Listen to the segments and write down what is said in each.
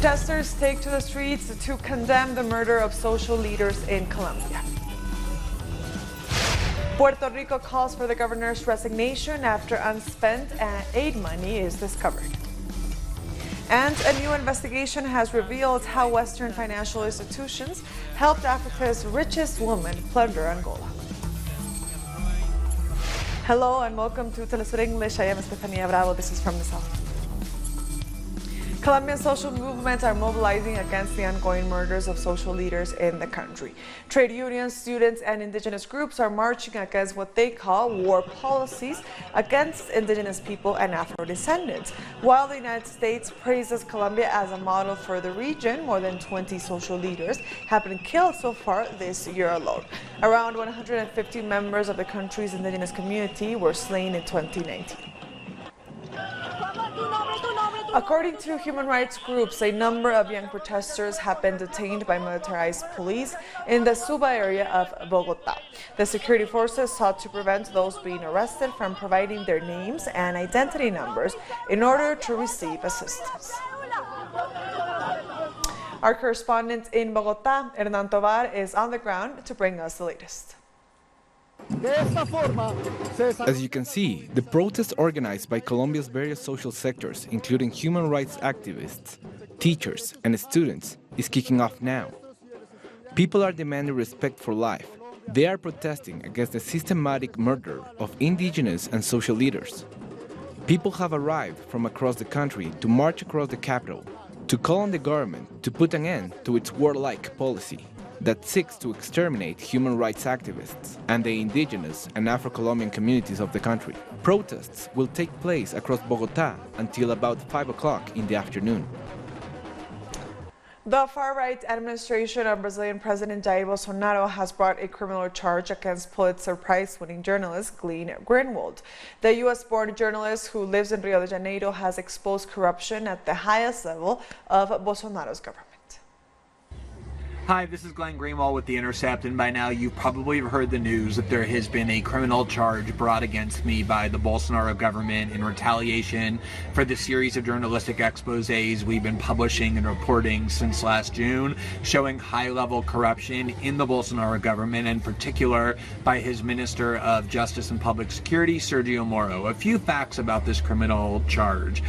Protesters take to the streets to condemn the murder of social leaders in Colombia. Puerto Rico calls for the governor's resignation after unspent aid money is discovered. And a new investigation has revealed how Western financial institutions helped Africa's richest woman plunder Angola. Hello and welcome to Telesur English. I am Estefania Bravo. This is from the South. Colombian social movements are mobilizing against the ongoing murders of social leaders in the country. Trade unions, students, and indigenous groups are marching against what they call war policies against indigenous people and Afro-descendants. While the United States praises Colombia as a model for the region, more than 20 social leaders have been killed so far this year alone. Around 150 members of the country's indigenous community were slain in 2019. According to human rights groups, a number of young protesters have been detained by militarized police in the Suba area of Bogotá. The security forces sought to prevent those being arrested from providing their names and identity numbers in order to receive assistance. Our correspondent in Bogotá, Hernan Tovar, is on the ground to bring us the latest. As you can see, the protest organized by Colombia's various social sectors, including human rights activists, teachers, and students, is kicking off now. People are demanding respect for life. They are protesting against the systematic murder of indigenous and social leaders. People have arrived from across the country to march across the capital, to call on the government to put an end to its warlike policy that seeks to exterminate human rights activists and the indigenous and Afro-Colombian communities of the country. Protests will take place across Bogotá until about 5 o'clock in the afternoon. The far-right administration of Brazilian President Jair Bolsonaro has brought a criminal charge against Pulitzer Prize-winning journalist Glenn Greenwald. The U.S.-born journalist who lives in Rio de Janeiro has exposed corruption at the highest level of Bolsonaro's government. Hi, this is Glenn Greenwald with The Intercept, and by now you've probably heard the news that there has been a criminal charge brought against me by the Bolsonaro government in retaliation for the series of journalistic exposés we've been publishing and reporting since last June, showing high-level corruption in the Bolsonaro government, in particular by his Minister of Justice and Public Security, Sergio Moro. A few facts about this criminal charge.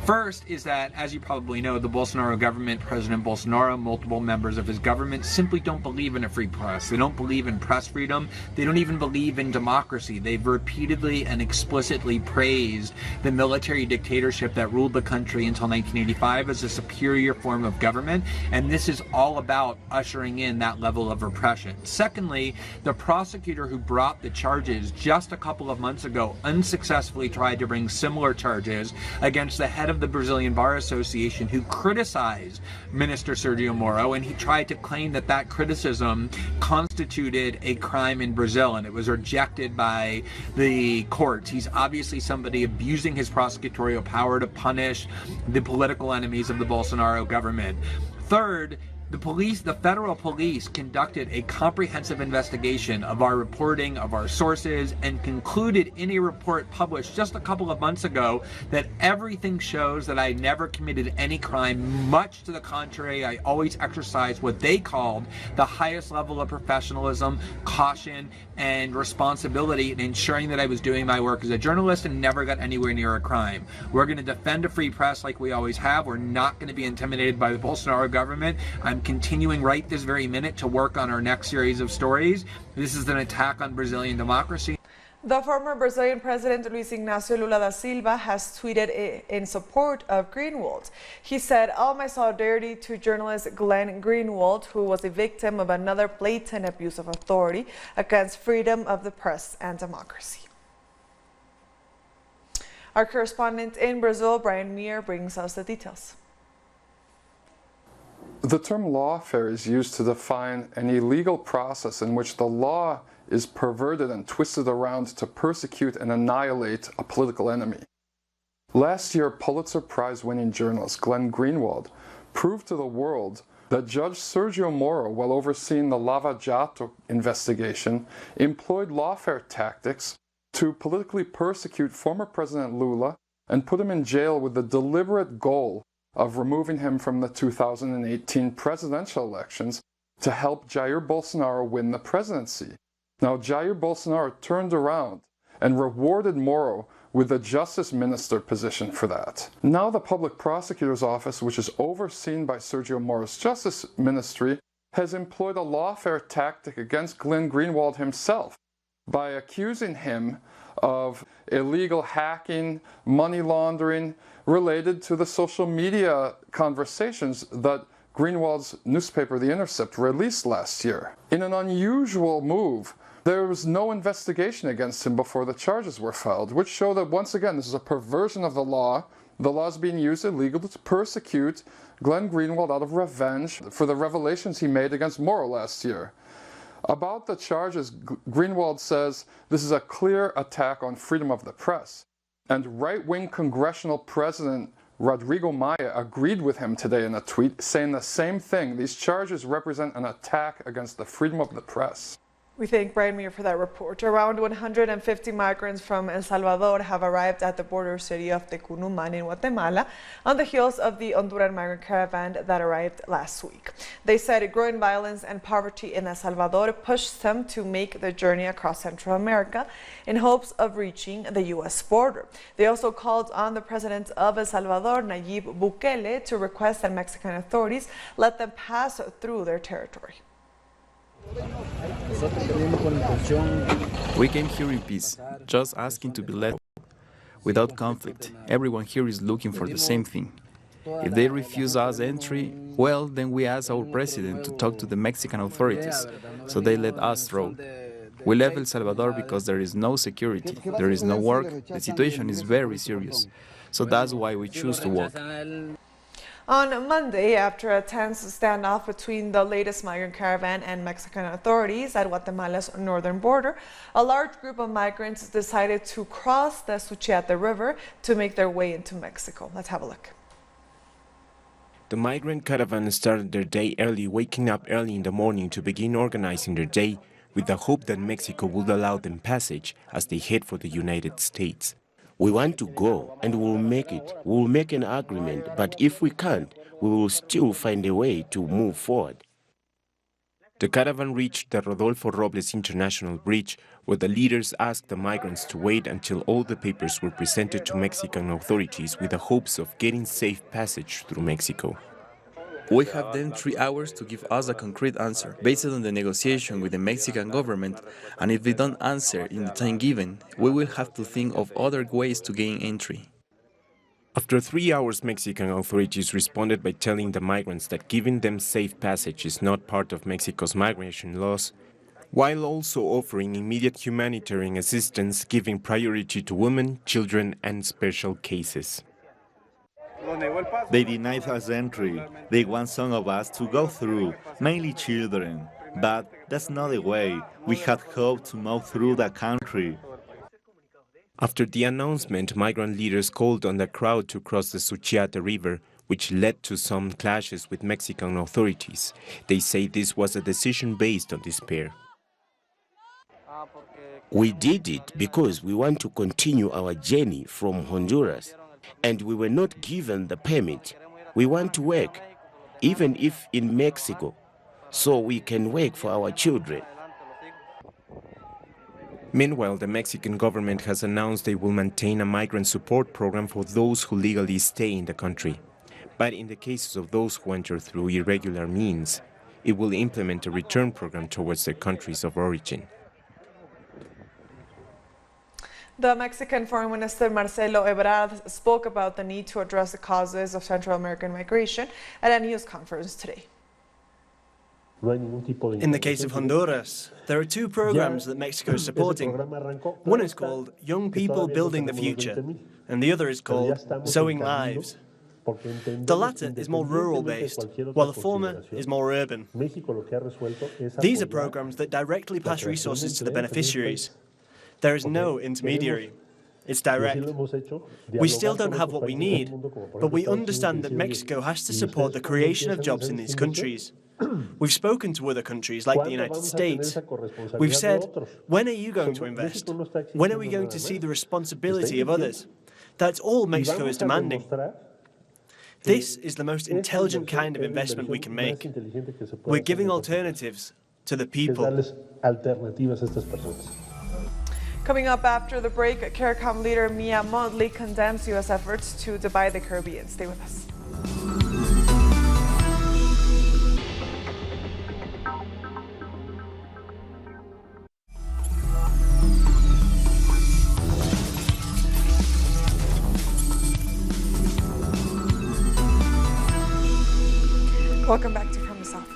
First is that, as you probably know, the Bolsonaro government, President Bolsonaro, multiple members of his government simply don't believe in a free press. They don't believe in press freedom. They don't even believe in democracy. They've repeatedly and explicitly praised the military dictatorship that ruled the country until 1985 as a superior form of government, and this is all about ushering in that level of repression. Secondly, the prosecutor who brought the charges just a couple of months ago unsuccessfully tried to bring similar charges against the head of the Brazilian Bar Association, who criticized Minister Sergio Moro, and he tried to claim that that criticism constituted a crime in Brazil, and it was rejected by the courts. He's obviously somebody abusing his prosecutorial power to punish the political enemies of the Bolsonaro government. Third, the federal police conducted a comprehensive investigation of our reporting, of our sources, and concluded in a report published just a couple of months ago that everything shows that I never committed any crime. Much to the contrary, I always exercised what they called the highest level of professionalism, caution, and responsibility in ensuring that I was doing my work as a journalist and never got anywhere near a crime. We're going to defend a free press like we always have. We're not going to be intimidated by the Bolsonaro government. I'm continuing right this very minute to work on our next series of stories. This is an attack on Brazilian democracy. The former Brazilian President Luis Ignacio Lula da Silva has tweeted in support of Greenwald. He said, "All my solidarity to journalist Glenn Greenwald, who was a victim of another blatant abuse of authority against freedom of the press and democracy." Our correspondent in Brazil, Brian Meir, brings us the details. The term lawfare is used to define an illegal process in which the law is perverted and twisted around to persecute and annihilate a political enemy. Last year, Pulitzer Prize-winning journalist Glenn Greenwald proved to the world that Judge Sergio Moro, while overseeing the Lava Jato investigation, employed lawfare tactics to politically persecute former President Lula and put him in jail with the deliberate goal of removing him from the 2018 presidential elections to help Jair Bolsonaro win the presidency. Now, Jair Bolsonaro turned around and rewarded Moro with the justice minister position for that. Now the public prosecutor's office, which is overseen by Sergio Moro's justice ministry, has employed a lawfare tactic against Glenn Greenwald himself by accusing him of illegal hacking, money laundering, related to the social media conversations that Greenwald's newspaper, The Intercept, released last year. In an unusual move, there was no investigation against him before the charges were filed, which show that, once again, this is a perversion of the law. The law is being used illegally to persecute Glenn Greenwald out of revenge for the revelations he made against Moro last year. About the charges, Greenwald says this is a clear attack on freedom of the press. And right-wing congressional president Rodrigo Maya agreed with him today in a tweet, saying the same thing. These charges represent an attack against the freedom of the press. We thank Brian Muir for that report. Around 150 migrants from El Salvador have arrived at the border city of Tecunumán in Guatemala on the heels of the Honduran migrant caravan that arrived last week. They said growing violence and poverty in El Salvador pushed them to make the journey across Central America in hopes of reaching the U.S. border. They also called on the president of El Salvador, Nayib Bukele, to request that Mexican authorities let them pass through their territory. We came here in peace, just asking to be let without conflict. Everyone here is looking for the same thing. If they refuse us entry, well, then we ask our president to talk to the Mexican authorities, so they let us through. We left El Salvador because there is no security, there is no work, the situation is very serious. So that's why we choose to walk. On Monday, after a tense standoff between the latest migrant caravan and Mexican authorities at Guatemala's northern border, a large group of migrants decided to cross the Suchiate River to make their way into Mexico. Let's have a look. The migrant caravan started their day early, waking up early in the morning to begin organizing their day with the hope that Mexico would allow them passage as they head for the United States. We want to go, and we will make it. We will make an agreement, but if we can't, we will still find a way to move forward. The caravan reached the Rodolfo Robles International Bridge, where the leaders asked the migrants to wait until all the papers were presented to Mexican authorities with the hopes of getting safe passage through Mexico. We have then 3 hours to give us a concrete answer based on the negotiation with the Mexican government, and if they don't answer in the time given, we will have to think of other ways to gain entry. After 3 hours, Mexican authorities responded by telling the migrants that giving them safe passage is not part of Mexico's migration laws, while also offering immediate humanitarian assistance, giving priority to women, children, and special cases. They denied us entry. They want some of us to go through, mainly children. But that's not the way. We had hoped to move through the country. After the announcement, migrant leaders called on the crowd to cross the Suchiate River, which led to some clashes with Mexican authorities. They say this was a decision based on despair. We did it because we want to continue our journey from Honduras, and we were not given the permit. We want to work, even if in Mexico, so we can work for our children. Meanwhile, the Mexican government has announced they will maintain a migrant support program for those who legally stay in the country. But in the cases of those who enter through irregular means, it will implement a return program towards their countries of origin. The Mexican Foreign Minister Marcelo Ebrard spoke about the need to address the causes of Central American migration at a news conference today. In the case of Honduras, there are 2 programs that Mexico is supporting. One is called Young People Building the Future, and the other is called Sowing Lives. The latter is more rural-based, while the former is more urban. These are programs that directly pass resources to the beneficiaries. There is no intermediary. It's direct. We still don't have what we need, but we understand that Mexico has to support the creation of jobs in these countries. We've spoken to other countries like the United States. We've said, when are you going to invest? When are we going to see the responsibility of others? That's all Mexico is demanding. This is the most intelligent kind of investment we can make. We're giving alternatives to the people. Coming up after the break, CARICOM leader Mia Motley condemns U.S. efforts to divide the Caribbean. Stay with us. Welcome back to From the South.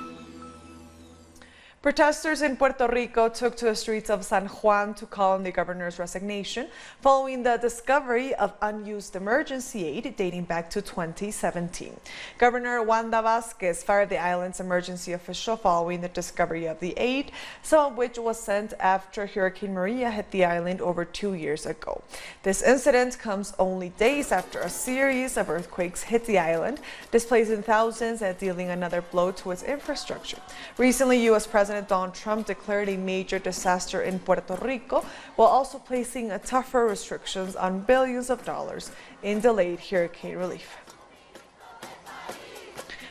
Protesters in Puerto Rico took to the streets of San Juan to call on the governor's resignation following the discovery of unused emergency aid dating back to 2017. Governor Wanda Vázquez fired the island's emergency official following the discovery of the aid, some of which was sent after Hurricane Maria hit the island over 2 years ago. This incident comes only days after a series of earthquakes hit the island, displacing thousands and dealing another blow to its infrastructure. Recently, U.S. President Donald Trump declared a major disaster in Puerto Rico while also placing tougher restrictions on billions of dollars in delayed hurricane relief.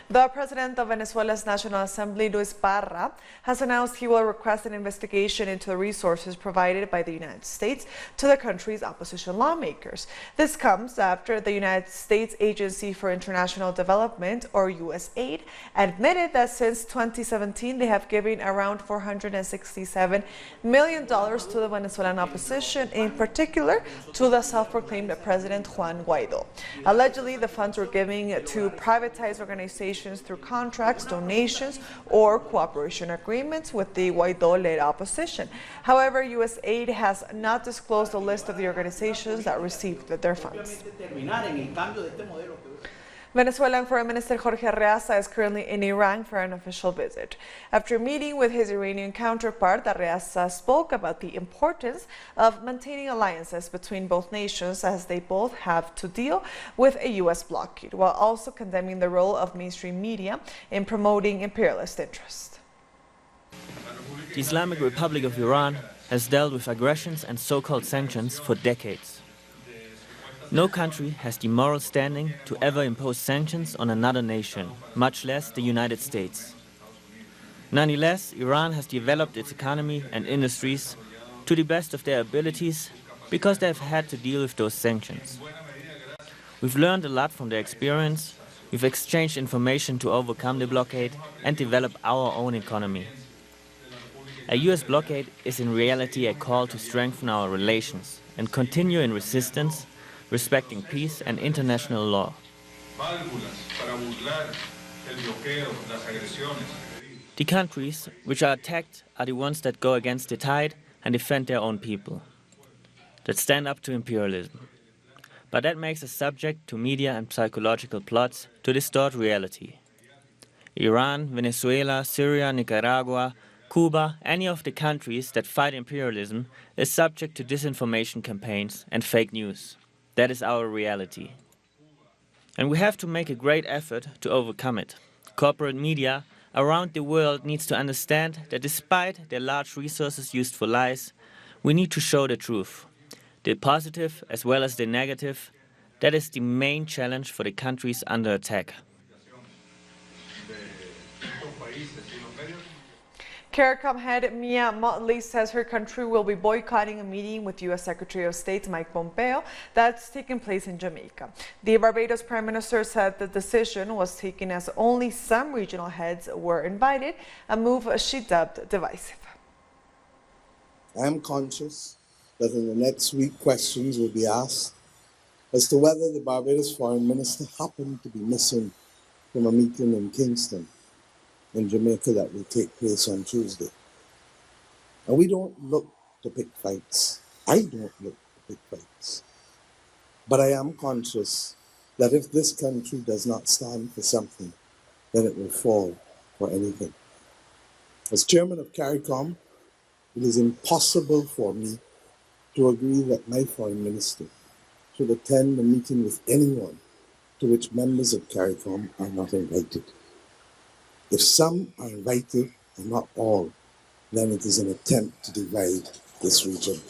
The president of Venezuela's National Assembly, Luis Parra, has announced he will request an investigation into the resources provided by the United States to the country's opposition lawmakers. This comes after the United States Agency for International Development, or USAID, admitted that since 2017 they have given around $467 million to the Venezuelan opposition, in particular to the self-proclaimed President Juan Guaido. Allegedly, the funds were given to privatized organizations through contracts, donations, or cooperation agreements with the Guaido-led opposition. However, USAID has not disclosed the list of the organizations that received their funds. Venezuelan Foreign Minister Jorge Arreaza is currently in Iran for an official visit. After meeting with his Iranian counterpart, Arreaza spoke about the importance of maintaining alliances between both nations as they both have to deal with a U.S. blockade, while also condemning the role of mainstream media in promoting imperialist interests. The Islamic Republic of Iran has dealt with aggressions and so-called sanctions for decades. No country has the moral standing to ever impose sanctions on another nation, much less the United States. Nonetheless, Iran has developed its economy and industries to the best of their abilities because they have had to deal with those sanctions. We've learned a lot from their experience, we've exchanged information to overcome the blockade and develop our own economy. A US blockade is in reality a call to strengthen our relations and continue in resistance, respecting peace and international law. The countries which are attacked are the ones that go against the tide and defend their own people, that stand up to imperialism. But that makes us subject to media and psychological plots to distort reality. Iran, Venezuela, Syria, Nicaragua, Cuba, any of the countries that fight imperialism is subject to disinformation campaigns and fake news. That is our reality. And we have to make a great effort to overcome it. Corporate media around the world needs to understand that despite their large resources used for lies, we need to show the truth. The positive as well as the negative, that is the main challenge for the countries under attack. CARICOM head Mia Motley says her country will be boycotting a meeting with U.S. Secretary of State Mike Pompeo that's taking place in Jamaica. The Barbados Prime Minister said the decision was taken as only some regional heads were invited, a move she dubbed divisive. I am conscious that in the next week questions will be asked as to whether the Barbados Foreign Minister happened to be missing from a meeting in Kingston in Jamaica that will take place on Tuesday. And we don't look to pick fights. I don't look to pick fights. But I am conscious that if this country does not stand for something, then it will fall for anything. As chairman of CARICOM, it is impossible for me to agree that my foreign minister should attend a meeting with anyone to which members of CARICOM are not invited. If some are invited and not all, then it is an attempt to divide this region.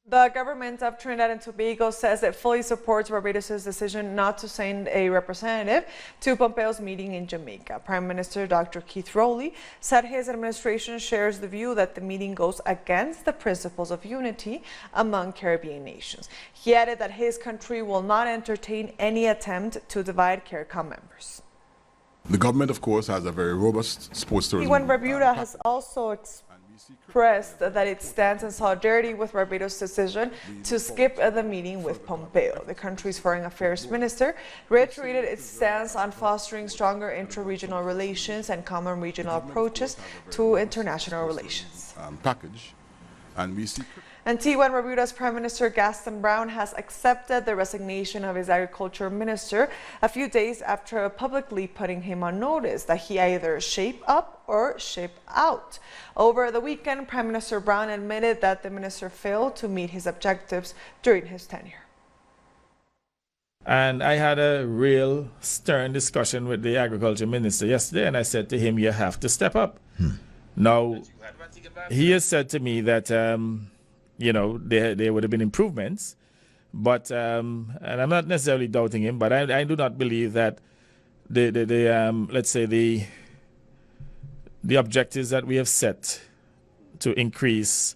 The government of Trinidad and Tobago says it fully supports Barbados' decision not to send a representative to Pompeo's meeting in Jamaica. Prime Minister Dr. Keith Rowley said his administration shares the view that the meeting goes against the principles of unity among Caribbean nations. He added that his country will not entertain any attempt to divide CARICOM members. The government, of course, has a very robust sports tourism. When Bermuda has also expressed that it stands in solidarity with Barbados' decision to skip the meeting with Pompeo. The country's foreign affairs minister reiterated its stance on fostering stronger intra-regional relations and common regional approaches to international relations. Antigua and Barbuda's Prime Minister Gaston Brown has accepted the resignation of his agriculture minister a few days after publicly putting him on notice that he either shape up or ship out. Over the weekend, Prime Minister Brown admitted that the minister failed to meet his objectives during his tenure. And I had a real stern discussion with the agriculture minister yesterday, and I said to him, you have to step up. Now, he has said to me that you know, there would have been improvements, but and I'm not necessarily doubting him, but I do not believe that let's say the objectives that we have set to increase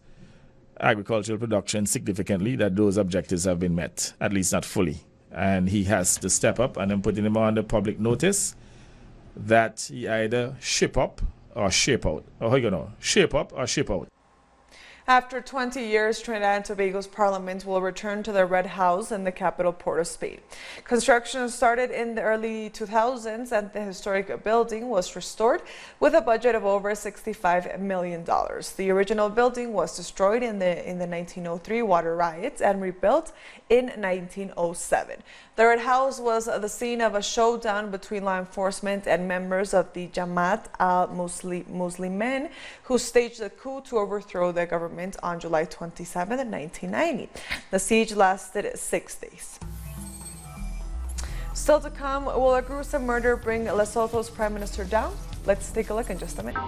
agricultural production significantly, that those objectives have been met, at least not fully. And he has to step up, and I'm putting him on the public notice that he either ship up or shape out, or shape up or ship out. After 20 years, Trinidad and Tobago's parliament will return to the Red House in the capital port of Spain. Construction started in the early 2000s and the historic building was restored with a budget of over $65 million. The original building was destroyed in the 1903 water riots and rebuilt in 1907. The Red House was the scene of a showdown between law enforcement and members of the Jamaat al-Muslimin, who staged a coup to overthrow the government on July 27, 1990. The siege lasted 6 days. Still to come, will a gruesome murder bring Lesotho's prime minister down? Let's take a look in just a minute.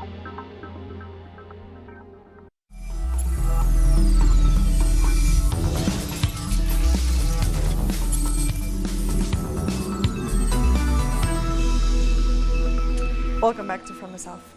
Welcome back to From the South.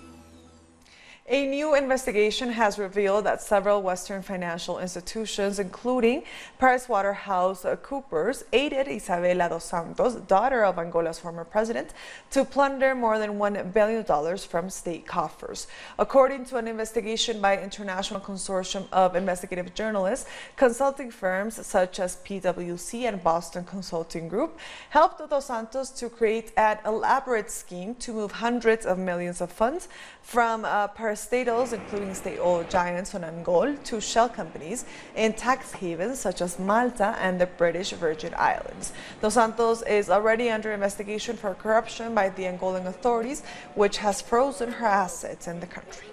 A new investigation has revealed that several Western financial institutions, including PricewaterhouseCoopers, aided Isabela dos Santos, daughter of Angola's former president, to plunder more than $1 billion from state coffers. According to an investigation by International Consortium of Investigative Journalists, consulting firms such as PwC and Boston Consulting Group helped dos Santos to create an elaborate scheme to move hundreds of millions of funds from parastatals, including state oil giants Sonangol, to shell companies in tax havens such as Malta and the British Virgin Islands. Dos Santos is already under investigation for corruption by the Angolan authorities, which has frozen her assets in the country.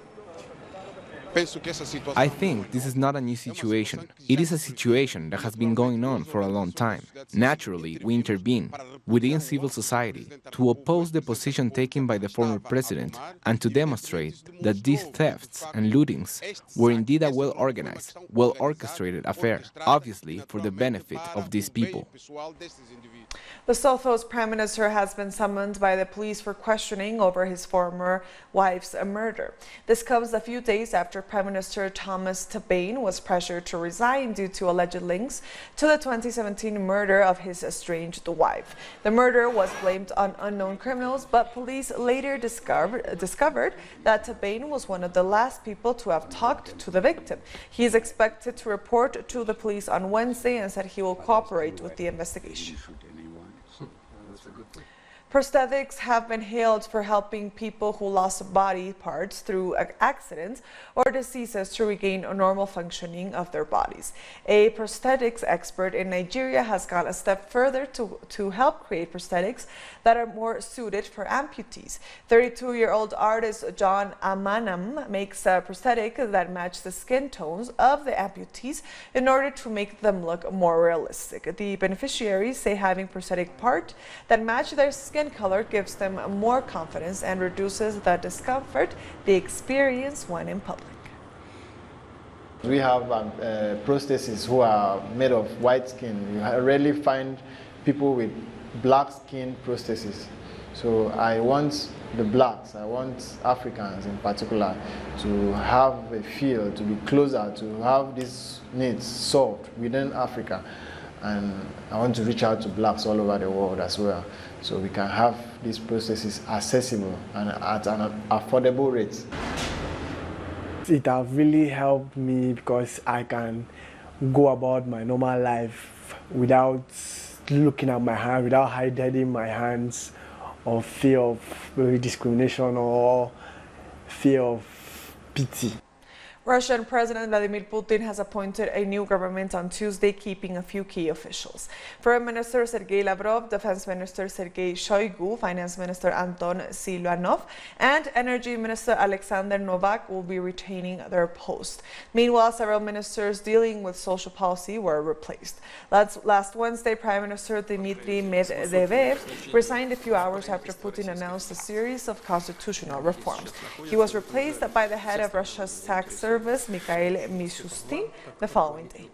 I think this is not a new situation. It is a situation that has been going on for a long time. Naturally, we intervene within civil society to oppose the position taken by the former president and to demonstrate that these thefts and lootings were indeed a well-organized, well-orchestrated affair, obviously for the benefit of these people. Lesotho's prime minister has been summoned by the police for questioning over his former wife's murder. This comes a few days after Prime Minister Thomas Tabane was pressured to resign due to alleged links to the 2017 murder of his estranged wife. The murder was blamed on unknown criminals, but police later discovered that Tabane was one of the last people to have talked to the victim. He is expected to report to the police on Wednesday and said he will cooperate with the investigation. Prosthetics have been hailed for helping people who lost body parts through accidents or diseases to regain a normal functioning of their bodies. A prosthetics expert in Nigeria has gone a step further to help create prosthetics that are more suited for amputees. 32-year-old artist John Amanam makes a prosthetic that match the skin tones of the amputees in order to make them look more realistic. The beneficiaries say having prosthetic part that match their skin color gives them more confidence and reduces the discomfort they experience when in public. We have prosthetics who are made of white skin. You rarely find people with black skin prosthesis. So I want the blacks, I want Africans in particular to have a feel, to be closer, to have these needs solved within Africa. And I want to reach out to blacks all over the world as well, so we can have these processes accessible and at an affordable rate. It has really helped me because I can go about my normal life without looking at my hand, without hiding my hands, or fear of discrimination or fear of pity. Russian President Vladimir Putin has appointed a new government on Tuesday, keeping a few key officials. Foreign Minister Sergei Lavrov, Defense Minister Sergei Shoigu, Finance Minister Anton Siluanov, and Energy Minister Alexander Novak will be retaining their post. Meanwhile, several ministers dealing with social policy were replaced. Last Wednesday, Prime Minister Dmitry Medvedev resigned a few hours after Putin announced a series of constitutional reforms. He was replaced by the head of Russia's tax service, Mikhail Mishustin, the following day.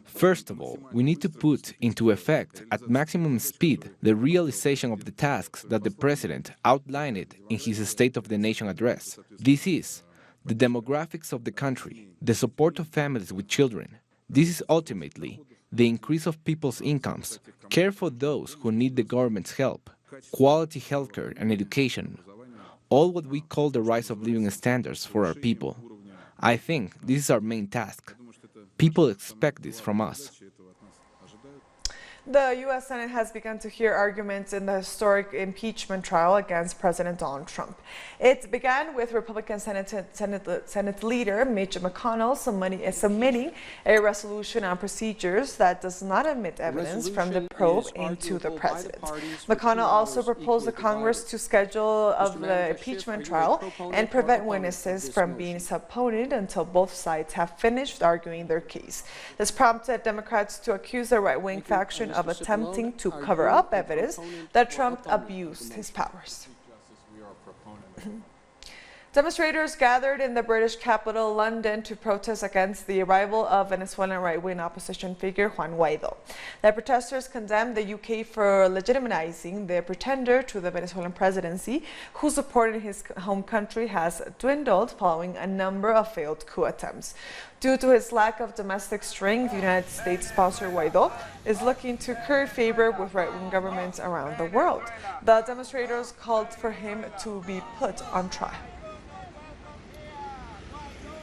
First of all, we need to put into effect at maximum speed the realization of the tasks that the President outlined in his State of the Nation address. This is the demographics of the country, the support of families with children. This is ultimately the increase of people's incomes, care for those who need the government's help, quality healthcare and education, all what we call the rise of living standards for our people. I think this is our main task. People expect this from us. The U.S. Senate has begun to hear arguments in the historic impeachment trial against President Donald Trump. It began with Republican Senate leader Mitch McConnell submitting a resolution on procedures that does not admit evidence from the probe into the president. McConnell also proposed the Congress to schedule the impeachment trial and prevent witnesses from being subpoenaed until both sides have finished arguing their case. This prompted Democrats to accuse the right-wing faction of attempting to cover up evidence that Trump abused his powers. Demonstrators gathered in the British capital, London, to protest against the arrival of Venezuelan right-wing opposition figure Juan Guaido. The protesters condemned the UK for legitimizing the pretender to the Venezuelan presidency, whose support in his home country has dwindled following a number of failed coup attempts. Due to his lack of domestic strength, the United States-sponsored Guaido is looking to curry favor with right-wing governments around the world. The demonstrators called for him to be put on trial.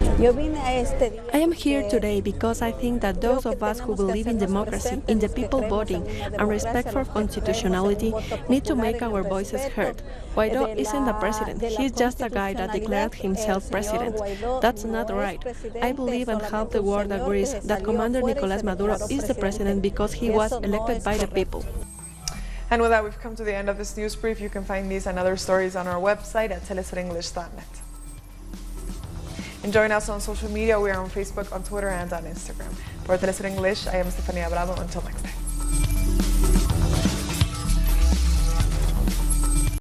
I am here today because I think that those of us who believe in democracy, in the people voting, and respect for constitutionality need to make our voices heard. Guaido isn't the president, he's just a guy that declared himself president. That's not right. I believe and half the world agrees that Commander Nicolás Maduro is the president because he was elected by the people. And with that, we've come to the end of this news brief. You can find these and other stories on our website at telesurenglish.net. And join us on social media. We are on Facebook, on Twitter, and on Instagram. For Telesur English, I am Stefania Bravo. Until next time.